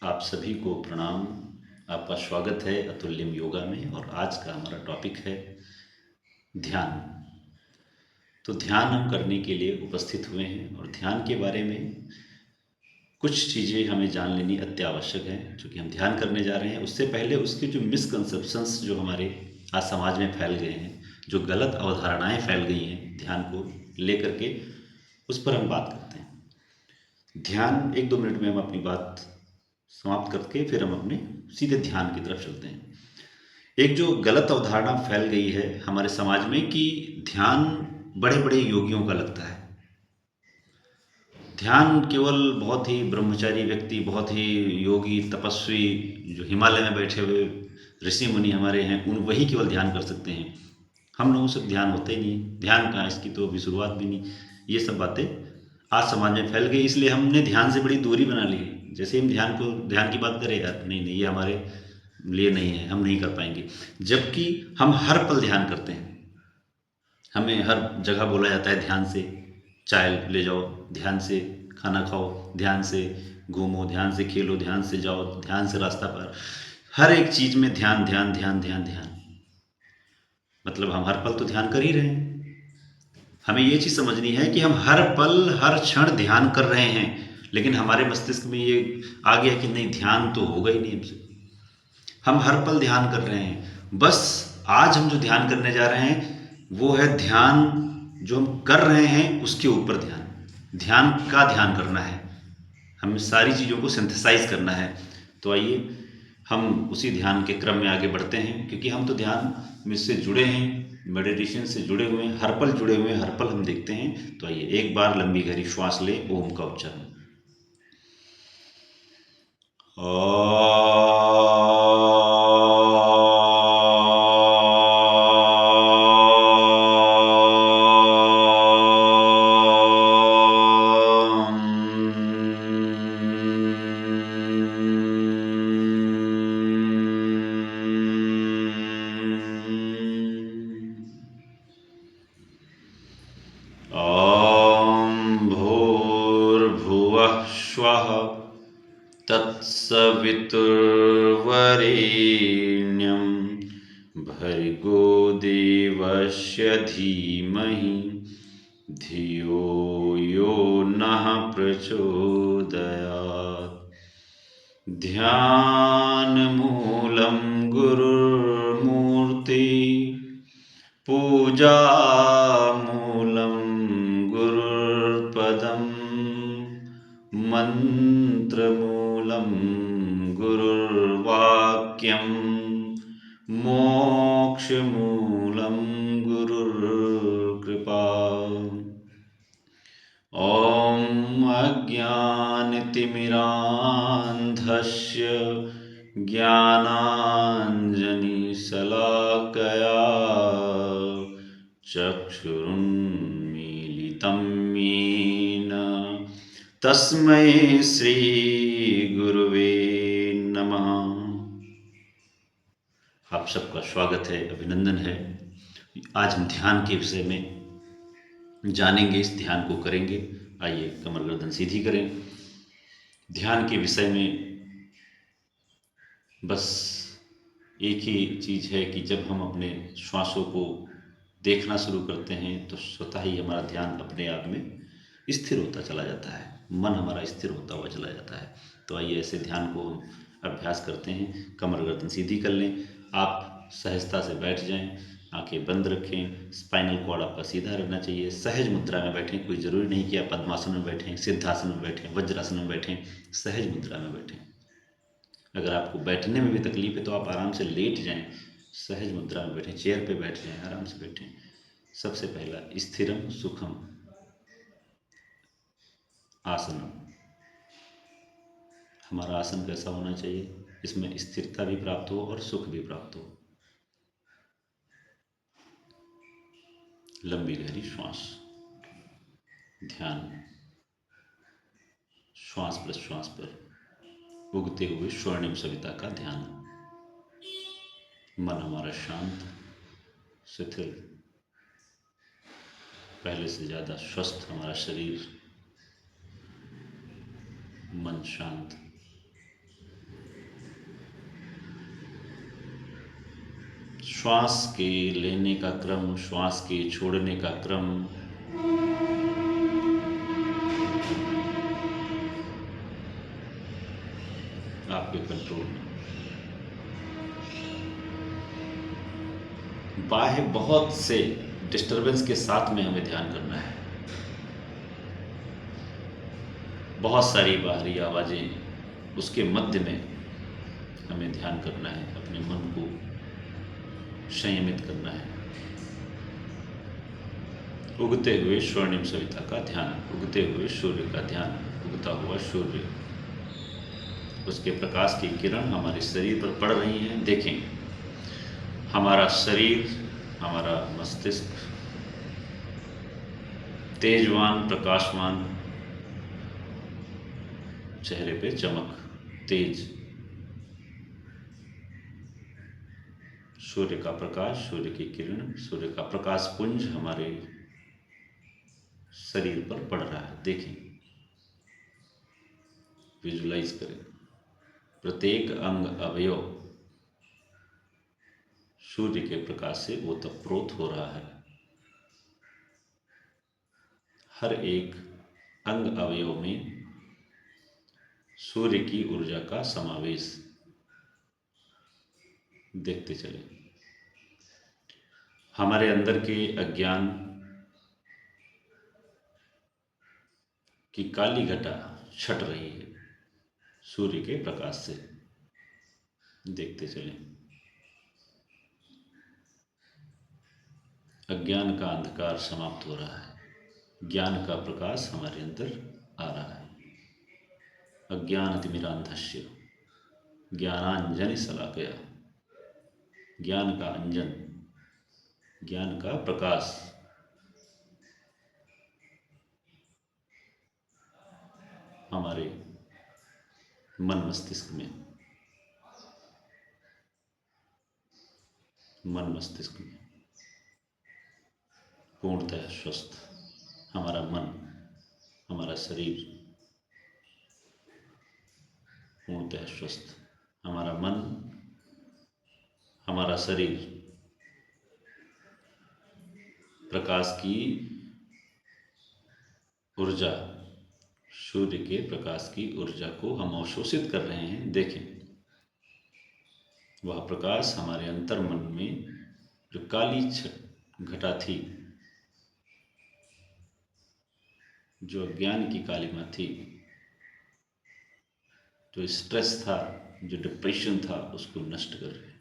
आप सभी को प्रणाम। आपका स्वागत है अतुल्यम योगा में। और आज का हमारा टॉपिक है ध्यान। तो ध्यान हम करने के लिए उपस्थित हुए हैं और ध्यान के बारे में कुछ चीज़ें हमें जान लेनी अत्यावश्यक है। चूँकि हम ध्यान करने जा रहे हैं, उससे पहले उसके जो मिसकंसेप्शंस जो हमारे आज समाज में फैल गए हैं, जो गलत अवधारणाएं फैल गई हैं ध्यान को लेकर के, उस पर हम बात करते हैं। ध्यान 1-2 मिनट में हम अपनी बात समाप्त करके फिर हम अपने सीधे ध्यान की तरफ चलते हैं। एक जो गलत अवधारणा फैल गई है हमारे समाज में कि ध्यान बड़े बड़े योगियों का लगता है। ध्यान केवल बहुत ही ब्रह्मचारी व्यक्ति, बहुत ही योगी तपस्वी, जो हिमालय में बैठे हुए ऋषि मुनि हमारे हैं, उन वही केवल ध्यान कर सकते हैं। हम लोगों से ध्यान होता ही नहीं, ध्यान कहाँ, इसकी तो अभी शुरुआत भी नहीं। ये सब बातें आज समाज में फैल गई, इसलिए हमने ध्यान से बड़ी दूरी बना ली। जैसे हम ध्यान की बात करें, यार नहीं नहीं, ये हमारे लिए नहीं है, हम नहीं कर पाएंगे। जबकि हम हर पल ध्यान करते हैं। हमें हर जगह बोला जाता है ध्यान से चाय ले जाओ, ध्यान से खाना खाओ, ध्यान से घूमो, ध्यान से खेलो, ध्यान से जाओ, ध्यान से रास्ता पार। हर एक चीज में ध्यान ध्यान ध्यान ध्यान ध्यान। मतलब हम हर पल तो ध्यान कर ही रहे हैं। हमें ये चीज समझनी है कि हम हर पल हर क्षण ध्यान कर रहे हैं, लेकिन हमारे मस्तिष्क में ये आ गया कि नहीं, ध्यान तो होगा ही नहीं हमसे। हम हर पल ध्यान कर रहे हैं। बस आज हम जो ध्यान करने जा रहे हैं वो है ध्यान जो हम कर रहे हैं उसके ऊपर ध्यान। ध्यान का ध्यान करना है, हमें सारी चीज़ों को सिंथेसाइज करना है। तो आइए हम उसी ध्यान के क्रम में आगे बढ़ते हैं, क्योंकि हम तो ध्यान में से जुड़े हैं, मेडिटेशन से जुड़े हुए हैं, हर पल जुड़े हुए हैं, हर पल हम देखते हैं। तो आइए एक बार लंबी गहरी श्वास ले, ओम का उच्चारण। ॐ भूर्भुवः स्वः तत्सवितुर्वरेण्यं भर्गो देवस्य धीमहि धियो यो नः प्रचोदयात्। ध्यानमूलं गुरुर्मूर्ति, पूजामूलं गुरुर्पदं, मन्त्रमूलं गुरुर्वाक्यं, मोक्षमूलं गुरुर्कृपा। ॐ अज्ञानतिमिरान्धस्य ज्ञानाञ्जनशलाकया चक्षुरुन्मीलितं येन तस्मै श्रीगुरुवे नमः। आप सबका स्वागत है, अभिनंदन है। आज हम ध्यान के विषय में जानेंगे, इस ध्यान को करेंगे। आइए कमर गर्दन सीधी करें। ध्यान के विषय में बस एक ही चीज़ है कि जब हम अपने श्वासों को देखना शुरू करते हैं तो स्वतः ही हमारा ध्यान अपने आप में स्थिर होता चला जाता है, मन हमारा स्थिर होता हुआ चला जाता है। तो आइए ऐसे ध्यान को हम अभ्यास करते हैं। कमर गर्दन सीधी कर लें, आप सहजता से बैठ जाएं, आंखें बंद रखें, स्पाइनल कॉर्ड आपका सीधा रहना चाहिए। सहज मुद्रा में बैठें, कोई ज़रूरी नहीं कि आप पद्मासन में बैठें, सिद्धासन में बैठें, वज्रासन में बैठें, सहज मुद्रा में बैठें। अगर आपको बैठने में भी तकलीफ है तो आप आराम से लेट जाएं, सहज मुद्रा में बैठें, चेयर पे बैठ जाएं, आराम से बैठें। सबसे पहला स्थिरम सुखम आसनम। हमारा आसन कैसा होना चाहिए, इसमें स्थिरता भी प्राप्त हो और सुख भी प्राप्त हो। लंबी गहरी श्वास, ध्यान श्वास प्रश्वास पर उगते हुए स्वर्णिम सविता का ध्यान। मन हमारा शांत, शिथिल, पहले से ज़्यादा स्वस्थ हमारा शरीर, मन शांत, श्वास के लेने का क्रम, श्वास के छोड़ने का क्रम, आपके कंट्रोल में। बाह्य बहुत से डिस्टरबेंस के साथ में हमें ध्यान करना है। बहुत सारी बाहरी आवाज़ें, उसके मध्य में हमें ध्यान करना है, अपने मन को संयमित करना है। उगते हुए स्वर्णिम सविता का ध्यान, उगते हुए सूर्य का ध्यान, उगता हुआ सूर्य, उसके प्रकाश की किरण हमारे शरीर पर पड़ रही हैं। देखें, हमारा शरीर, हमारा मस्तिष्क तेजवान, प्रकाशवान, चेहरे पे चमक, तेज, सूर्य का प्रकाश, सूर्य की किरण, सूर्य का प्रकाश पुंज हमारे शरीर पर पड़ रहा है। देखें, विजुलाइज करें, प्रत्येक अंग अवयव सूर्य के प्रकाश से ओतप्रोत हो रहा है। हर एक अंग अवयव में सूर्य की ऊर्जा का समावेश। देखते चले, हमारे अंदर के अज्ञान की काली घटा छट रही है सूर्य के प्रकाश से। देखते चले, अज्ञान का अंधकार समाप्त हो रहा है, ज्ञान का प्रकाश हमारे अंदर आ रहा है। अज्ञानतिमिरान्धस्य ज्ञानांजनशलाकया, ज्ञान का अंजन, ज्ञान का प्रकाश हमारे मन मस्तिष्क में, मन मस्तिष्क में पूर्णतः स्वस्थ। हमारा मन, हमारा शरीर पूर्णतः स्वस्थ। हमारा मन, हमारा शरीर प्रकाश की ऊर्जा, सूर्य के प्रकाश की ऊर्जा को हम अवशोषित कर रहे हैं। देखें, वह प्रकाश हमारे अंतर मन में जो काली घटा थी, जो अज्ञान की कालिमा थी, जो स्ट्रेस था, जो डिप्रेशन था, उसको नष्ट कर रहे हैं।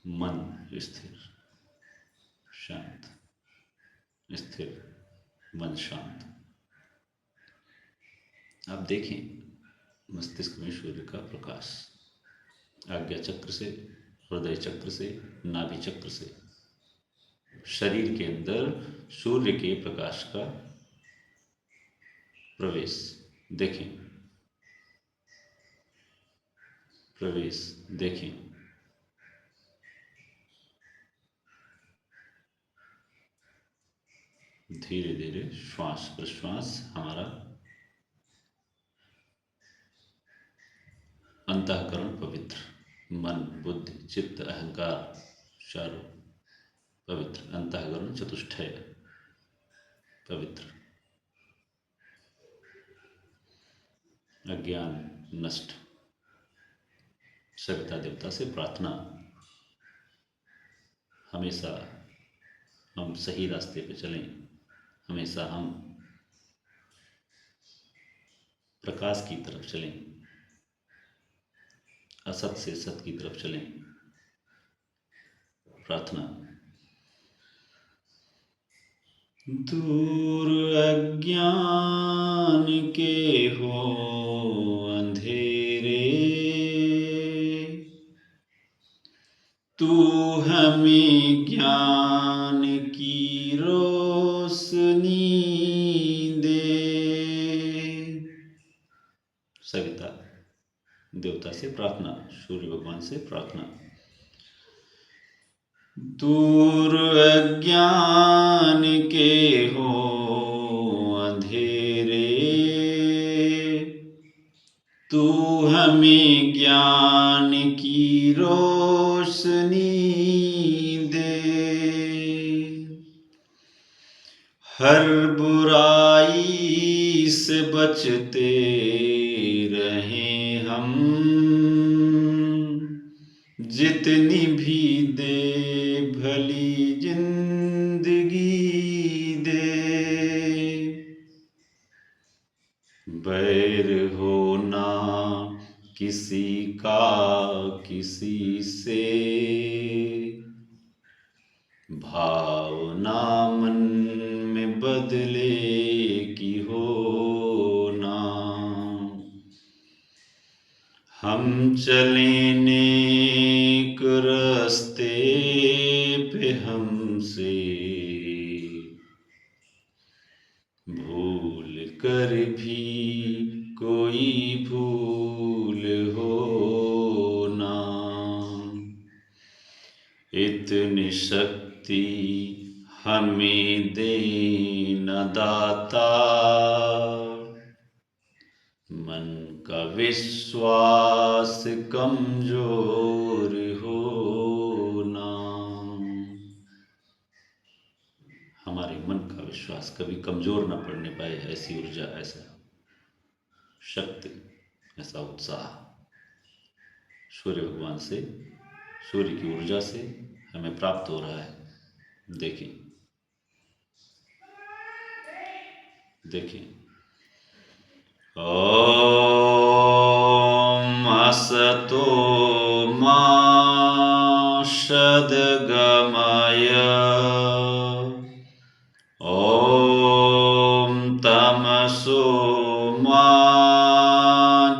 मन स्थिर, शांत, स्थिर, मन शांत। आप देखें, मस्तिष्क में सूर्य का प्रकाश आज्ञा चक्र से, हृदय चक्र से, नाभि चक्र से शरीर के अंदर सूर्य के प्रकाश का प्रवेश। देखें, प्रवेश देखें, धीरे धीरे श्वास प्रश्वास हमारा अंतःकरण पवित्र, मन, बुद्धि, चित्त, अहंकार चारों पवित्र, अंतःकरण चतुष्टय पवित्र, अज्ञान नष्ट। सविता देवता से प्रार्थना, हमेशा हम सही रास्ते पे चलें, हमेशा हम प्रकाश की तरफ चलें, असत से सत की तरफ चलें। प्रार्थना, दूर अज्ञान के हो अंधेरे, तू हमें ज्ञान की रोशनी दे। सविता देवता से प्रार्थना, सूर्य भगवान से प्रार्थना, दूर अज्ञान के हो अंधेरे, तू हमें ज्ञान की रोशनी दे, हर बुराई से बचते रहें हम, जितनी भी दे भली जिंदगी दे, बैर होना किसी का किसी से, भावना मन में बदले की होना, हम चले नेक रास्ते पे हमसे भूल कर भी कोई भूल हो ना, इतनी शक्ति हमें देना दाता, मन का विश्वास कमजोर होना, हमारे मन का विश्वास कभी कमजोर न पड़ने पाए, ऐसी ऊर्जा, ऐसा शक्ति, ऐसा उत्साह सूर्य भगवान से, सूर्य की ऊर्जा से हमें प्राप्त हो रहा है। देखें देखें, ओम असतो मा सद्गमय, ओम तमसो मा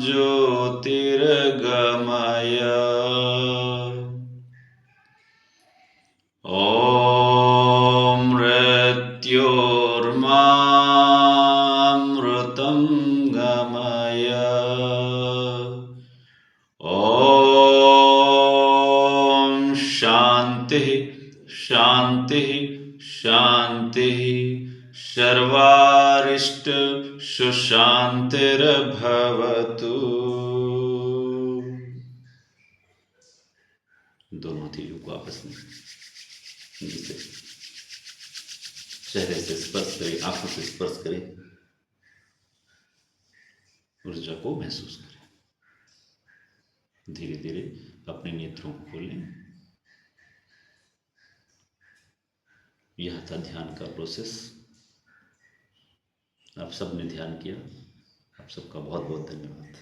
ज्योतिर्गमय, ओम मृत्योर्मामृतं गमय, ओम शांति शांति शांति, सर्वारिष्ट सुशांतिर्भवतु। दोनों हथेलियों को आपस में जिसे चेहरे से स्पर्श करें, आंखों से स्पर्श करें, ऊर्जा को महसूस करें। धीरे धीरे अपने नेत्रों को खोलें। यह था ध्यान का प्रोसेस। आप सबने ध्यान किया, आप सबका बहुत बहुत धन्यवाद।